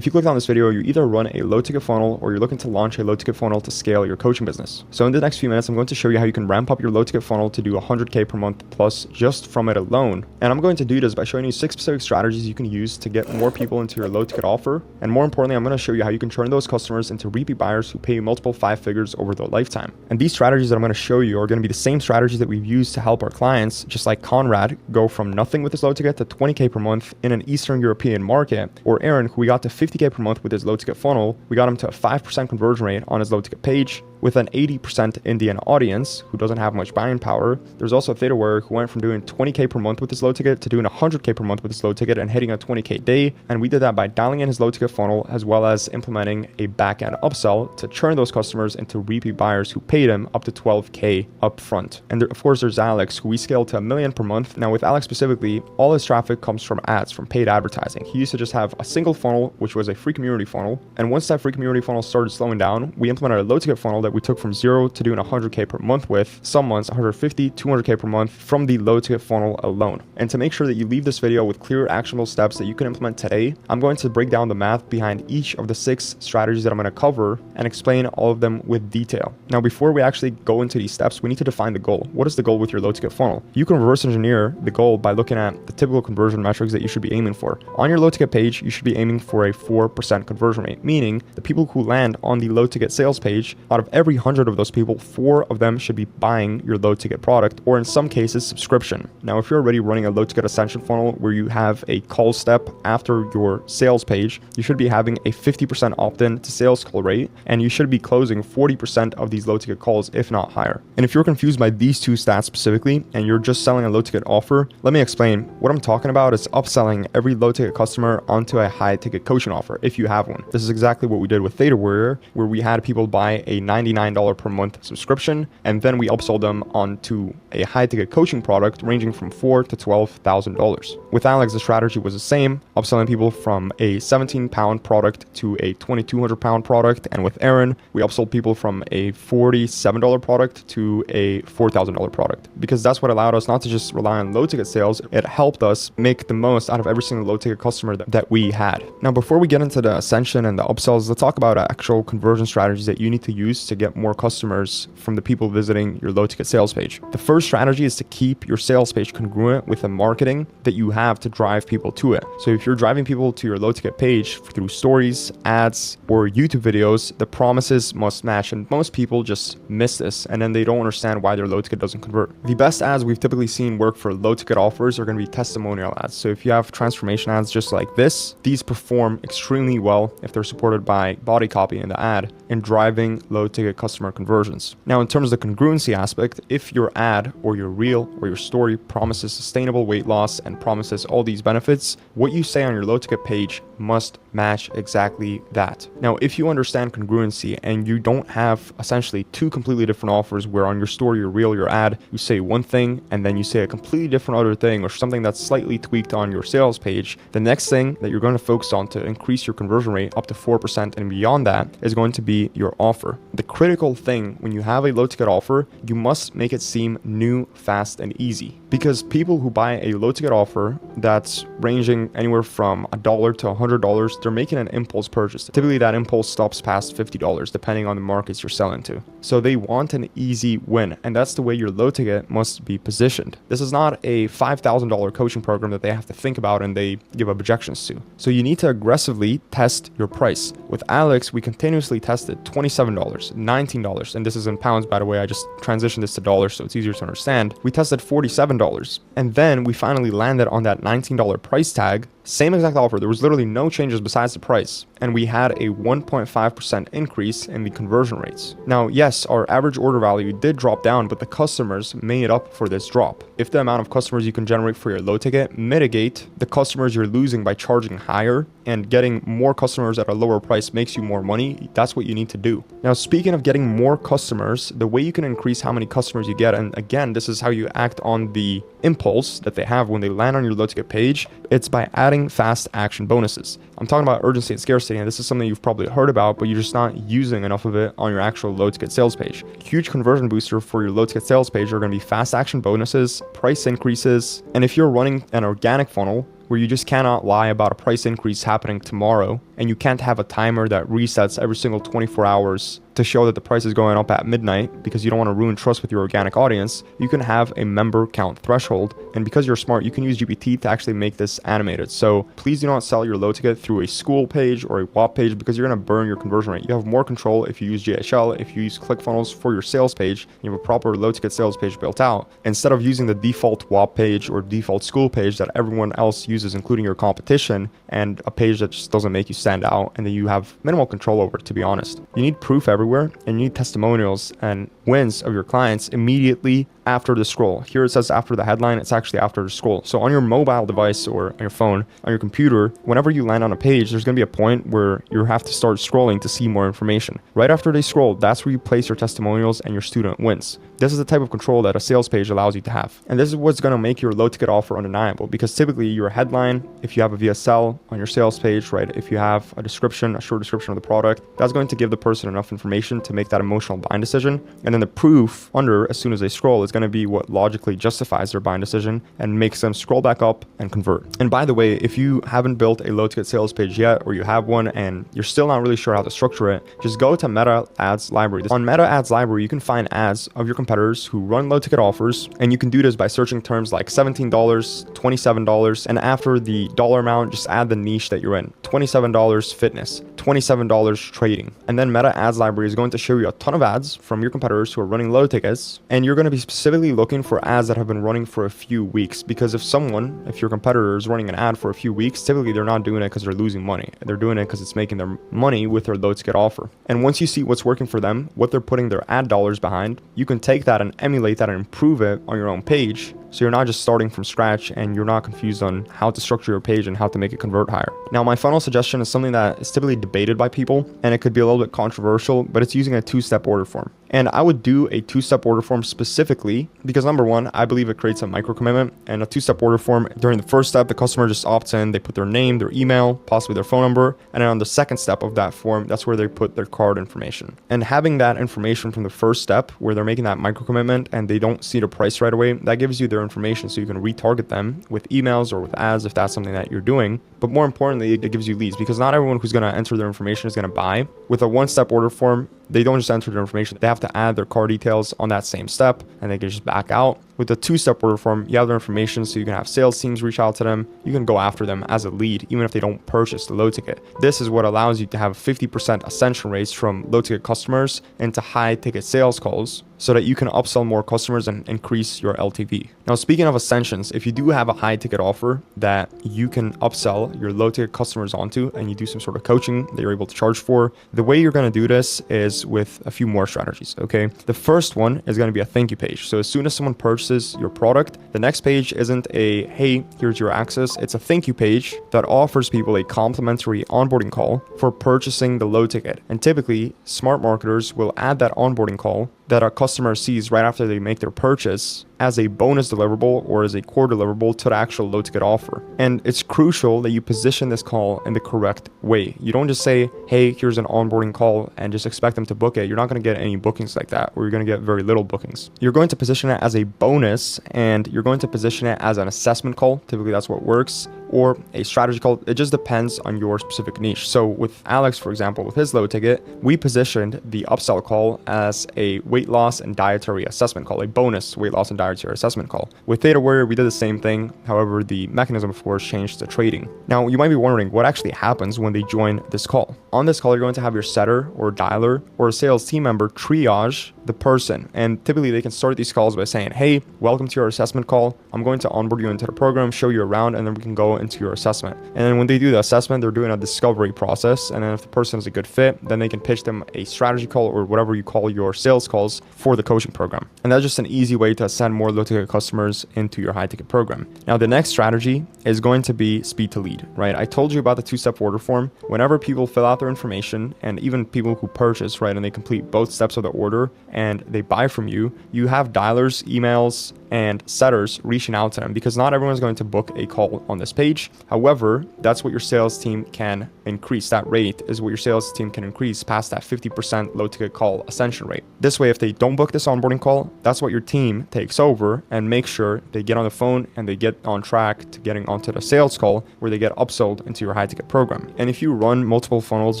If you clicked on this video, you either run a low ticket funnel or you're looking to launch a low ticket funnel to scale your coaching business. So in the next few minutes, I'm going to show you how you can ramp up your low ticket funnel to do 100K per month plus just from it alone. And I'm going to do this by showing you 6 specific strategies you can use to get more people into your low ticket offer. And more importantly, I'm going to show you how you can turn those customers into repeat buyers who pay you multiple 5 figures over their lifetime. And these strategies that I'm going to show you are going to be the same strategies that we've used to help our clients, just like Conrad, go from nothing with his low ticket to 20K per month in an Eastern European market, or Aaron, who we got to 50K per month with his low ticket funnel. We got him to a 5% conversion rate on his low ticket page with an 80% Indian audience who doesn't have much buying power. There's also Theta Warrior who went from doing 20K per month with his low ticket to doing 100K per month with his low ticket and hitting a 20K day. And we did that by dialing in his low ticket funnel as well as implementing a back-end upsell to turn those customers into repeat buyers who paid him up to 12K upfront. And of course, there's Alex, who we scaled to $1 million per month. Now with Alex specifically, all his traffic comes from ads, from paid advertising. He used to just have a single funnel, which was a free community funnel. And once that free community funnel started slowing down, we implemented a low ticket funnel that we took from 0 to doing 100K per month with, some months 150, 200K per month from the low ticket funnel alone. And to make sure that you leave this video with clear actionable steps that you can implement today, I'm going to break down the math behind each of the 6 strategies that I'm going to cover and explain all of them with detail. Now, before we actually go into these steps, we need to define the goal. What is the goal with your low ticket funnel? You can reverse engineer the goal by looking at the typical conversion metrics that you should be aiming for. On your low ticket page, you should be aiming for a 4% conversion rate, meaning the people who land on the low ticket sales page, out of every 100 of those people, 4 of them should be buying your low ticket product, or in some cases, subscription. Now, if you're already running a low ticket ascension funnel where you have a call step after your sales page, you should be having a 50% opt-in to sales call rate, and you should be closing 40% of these low ticket calls, if not higher. And if you're confused by these 2 stats specifically, and you're just selling a low ticket offer, let me explain. What I'm talking about is upselling every low ticket customer onto a high ticket coaching offer, if you have one. This is exactly what we did with Theta Warrior, where we had people buy a $99 per month subscription, and then we upsold them onto a high ticket coaching product ranging from $4,000 to $12,000. With Alex, the strategy was the same, upselling people from a 17-pound product to a 2,200-pound product. And with Aaron, we upsold people from a $47 product to a $4,000 product, because that's what allowed us not to just rely on low ticket sales. It helped us make the most out of every single low ticket customer that we had. Now, before we get into the ascension and the upsells, let's talk about actual conversion strategies that you need to use to get more customers from the people visiting your low ticket sales page. The first strategy is to keep your sales page congruent with the marketing that you have to drive people to it. So if you're driving people to your low ticket page through stories, ads, or YouTube videos, the promises must match. And most people just miss this, and then they don't understand why their low ticket doesn't convert. The best ads we've typically seen work for low ticket offers are going to be testimonial ads. So if you have transformation ads just like this, these perform extremely well if they're supported by body copy in the ad and driving low ticket customer conversions. Now, in terms of the congruency aspect, if your ad or your reel or your story promises sustainable weight loss and promises all these benefits, what you say on your low ticket page must match exactly that. Now, if you understand congruency and you don't have essentially 2 completely different offers where on your story, your reel, your ad, you say one thing and then you say a completely different other thing, or something that's slightly tweaked on your sales page, the next thing that you're going to focus on to increase your conversion rate up to 4% and beyond that is going to be your offer. The critical thing when you have a low ticket offer, you must make it seem new, fast, and easy. Because people who buy a low ticket offer that's ranging anywhere from $1 to $100, they're making an impulse purchase. Typically that impulse stops past $50 depending on the markets you're selling to. So they want an easy win, and that's the way your low ticket must be positioned. This is not a $5,000 coaching program that they have to think about and they give objections to. So you need to aggressively test your price. With Alex, we continuously tested $27, $19, and this is in pounds, by the way. I just transitioned this to dollars so it's easier to understand. We tested $47, and then we finally landed on that $19 price tag. Same exact offer. There was literally no changes besides the price. And we had a 1.5% increase in the conversion rates. Now, yes, our average order value did drop down, but the customers made up for this drop. If the amount of customers you can generate for your low ticket mitigate the customers you're losing by charging higher, and getting more customers at a lower price makes you more money, that's what you need to do. Now, speaking of getting more customers, the way you can increase how many customers you get, and again, this is how you act on the impulse that they have when they land on your low ticket page, it's by adding fast action bonuses. I'm talking about urgency and scarcity, and this is something you've probably heard about, but you're just not using enough of it on your actual low ticket sales page. Huge conversion booster for your low ticket sales page are going to be fast action bonuses, price increases, and if you're running an organic funnel where you just cannot lie about a price increase happening tomorrow and you can't have a timer that resets every single 24 hours to show that the price is going up at midnight because you don't want to ruin trust with your organic audience, you can have a member count threshold. And because you're smart, you can use GPT to actually make this animated. So please do not sell your low ticket through a school page or a WAP page because you're going to burn your conversion rate. You have more control if you use GHL, if you use ClickFunnels for your sales page, you have a proper low ticket sales page built out, instead of using the default WAP page or default school page that everyone else uses, including your competition, and a page that just doesn't make you stand out and that you have minimal control over, to be honest. You need proof everywhere, and you need testimonials and wins of your clients immediately after the scroll. Here it says after the headline, it's actually after the scroll. So on your mobile device or on your phone, on your computer, whenever you land on a page, there's going to be a point where you have to start scrolling to see more information. Right after they scroll, that's where you place your testimonials and your student wins. This is the type of control that a sales page allows you to have. And this is what's going to make your low ticket offer undeniable, because typically your headline, if you have a VSL on your sales page, right, if you have a description, a short description of the product, that's going to give the person enough information to make that emotional buying decision. And then the proof under, as soon as they scroll, is going to be what logically justifies their buying decision and makes them scroll back up and convert. And by the way, if you haven't built a low ticket sales page yet, or you have one and you're still not really sure how to structure it, just go to Meta Ads Library. On Meta Ads Library, you can find ads of your competitors who run low ticket offers, and you can do this by searching terms like $17, $27, and after the dollar amount, just add the niche that you're in. $27 fitness, $27 trading. And then Meta Ads Library is going to show you a ton of ads from your competitors who are running low tickets, and you're going to be specifically looking for ads that have been running for a few weeks, because if your competitor is running an ad for a few weeks, typically they're not doing it because they're losing money. They're doing it because it's making them money with their low ticket offer. And once you see what's working for them, what they're putting their ad dollars behind, you can take that and emulate that and improve it on your own page. So you're not just starting from scratch and you're not confused on how to structure your page and how to make it convert higher. Now, my final suggestion is something that is typically debated by people, and it could be a little bit controversial, but it's using a two-step order form. And I would do a two-step order form specifically because, number one, I believe it creates a micro commitment. And a two-step order form, during the first step, the customer just opts in, they put their name, their email, possibly their phone number. And then on the second step of that form, that's where they put their card information. And having that information from the first step where they're making that micro commitment and they don't see the price right away, that gives you their information so you can retarget them with emails or with ads if that's something that you're doing. But more importantly, it gives you leads, because not everyone who's going to enter their information is going to buy. With a one-step order form, they don't just enter their information, they have to add their card details on that same step, and they can just back out. With the two-step order form, you have their information, so you can have sales teams reach out to them. You can go after them as a lead, even if they don't purchase the low ticket. This is what allows you to have 50% ascension rates from low ticket customers into high ticket sales calls, so that you can upsell more customers and increase your LTV. Now, speaking of ascensions, if you do have a high ticket offer that you can upsell your low ticket customers onto, and you do some sort of coaching that you're able to charge for, the way you're going to do this is with a few more strategies, okay? The first one is going to be a thank you page. So as soon as someone purchases your product, the next page isn't a, hey, here's your access. It's a thank you page that offers people a complimentary onboarding call for purchasing the low ticket. And typically, smart marketers will add that onboarding call that a customer sees right after they make their purchase as a bonus deliverable or as a core deliverable to the actual low ticket offer. And it's crucial that you position this call in the correct way. You don't just say, hey, here's an onboarding call and just expect them to book it. You're not going to get any bookings like that, or you're going to get very little bookings. You're going to position it as a bonus, and you're going to position it as an assessment call. Typically that's what works, or a strategy call. It just depends on your specific niche. So with Alex, for example, with his low ticket, we positioned the upsell call as a weight loss and dietary assessment call, a bonus weight loss and dietary assessment call. With Theta Warrior, we did the same thing. However, the mechanism, of course, changed to trading. Now, you might be wondering what actually happens when they join this call. On this call, you're going to have your setter or dialer or a sales team member triage the person. And typically they can start these calls by saying, hey, welcome to your assessment call. I'm going to onboard you into the program, show you around, and then we can go into your assessment. And then when they do the assessment, they're doing a discovery process. And then if the person is a good fit, then they can pitch them a strategy call or whatever you call your sales calls for the coaching program. And that's just an easy way to send more low ticket customers into your high ticket program. Now, the next strategy is going to be speed to lead, right? I told you about the two-step order form. Whenever people fill out their information, and even people who purchase, right, and they complete both steps of the order and they buy from you, you have dialers, emails, and setters reaching out to them, because not everyone's going to book a call on this page. However, that's what your sales team can increase. That rate is what your sales team can increase past that 50% low ticket call ascension rate. This way, if they don't book this onboarding call, that's what your team takes over and make sure they get on the phone and they get on track to getting onto the sales call where they get upsold into your high ticket program. And if you run multiple funnels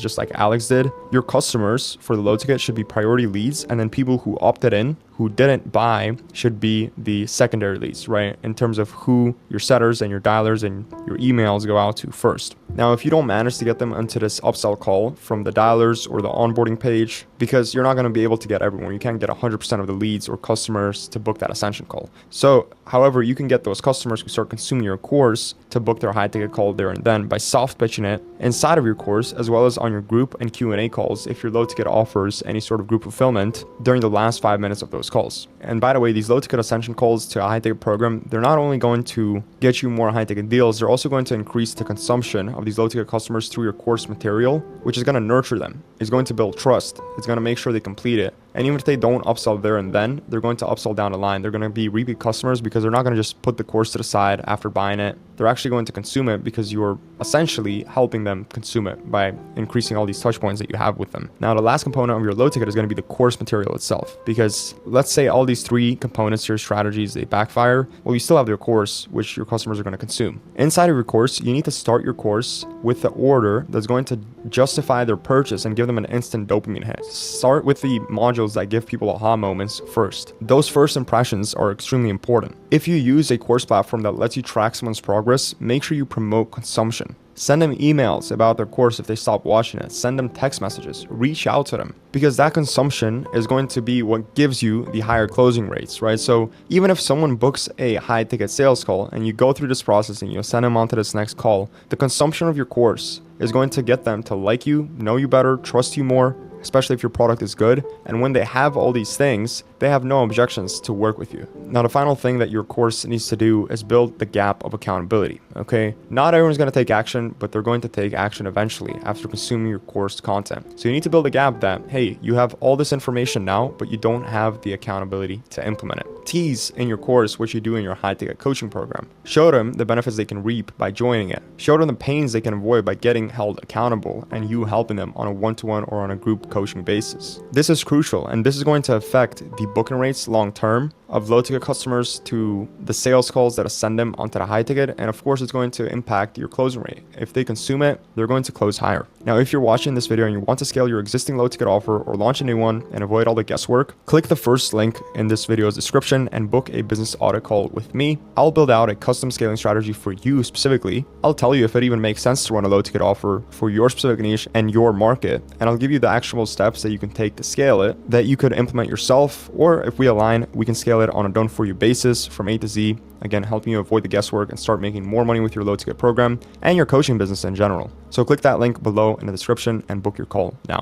just like Alex did, your customers for the low ticket should be priority leads, and then people who opted in, who didn't buy, should be the secondary leads, right? In terms of who your setters and your dialers and your emails go out to first. Now, if you don't manage to get them into this upsell call from the dialers or the onboarding page, because you're not going to be able to get everyone, you can't get 100% of the leads or customers to book that ascension call. So, however, you can get those customers who start consuming your course to book their high ticket call there and then by soft pitching it inside of your course, as well as on your group and Q&A calls if your low ticket offers any sort of group fulfillment during the last 5 minutes of those calls. And by the way, these low ticket ascension calls to a high ticket program, they're not only going to get you more high ticket deals, they're also going to increase the consumption of these low ticket customers through your course material, which is going to nurture them. It's going to build trust. It's going to make sure they complete it. And even if they don't upsell there and then, they're going to upsell down the line. They're going to be repeat customers because they're not going to just put the course to the side after buying it. They're actually going to consume it because you're essentially helping them consume it by increasing all these touch points that you have with them. Now, the last component of your low ticket is going to be the course material itself, because let's say all these three components, your strategies, they backfire. Well, you still have your course, which your customers are going to consume. Inside of your course, you need to start your course with the order that's going to justify their purchase and give them an instant dopamine hit. Start with the modules that give people aha moments first. Those first impressions are extremely important. If you use a course platform that lets you track someone's progress, make sure you promote consumption. Send them emails about their course if they stop watching it. Send them text messages. Reach out to them, because that consumption is going to be what gives you the higher closing rates, right? So even if someone books a high ticket sales call and you go through this process and you send them on to this next call, the consumption of your course is going to get them to like you, know you better, trust you more, especially if your product is good. And when they have all these things, they have no objections to work with you. Now, the final thing that your course needs to do is build the gap of accountability, okay? Not everyone's going to take action, but they're going to take action eventually after consuming your course content. So you need to build a gap that, hey, you have all this information now, but you don't have the accountability to implement it. Tease in your course what you do in your high ticket coaching program. Show them the benefits they can reap by joining it. Show them the pains they can avoid by getting held accountable and you helping them on a one-to-one or on a group coaching basis. This is crucial, and this is going to affect the booking rates long term of low ticket customers to the sales calls that ascend them onto the high ticket. And of course, it's going to impact your closing rate. If they consume it, they're going to close higher. Now, if you're watching this video and you want to scale your existing low ticket offer or launch a new one and avoid all the guesswork, click the first link in this video's description and book a business audit call with me. I'll build out a custom scaling strategy for you specifically. I'll tell you if it even makes sense to run a low ticket offer for your specific niche and your market. And I'll give you the actionable steps that you can take to scale it, that you could implement yourself, or if we align, we can scale it on a done for you basis from A to Z. Again, helping you avoid the guesswork and start making more money with your low ticket program and your coaching business in general. So click that link below in the description and book your call now.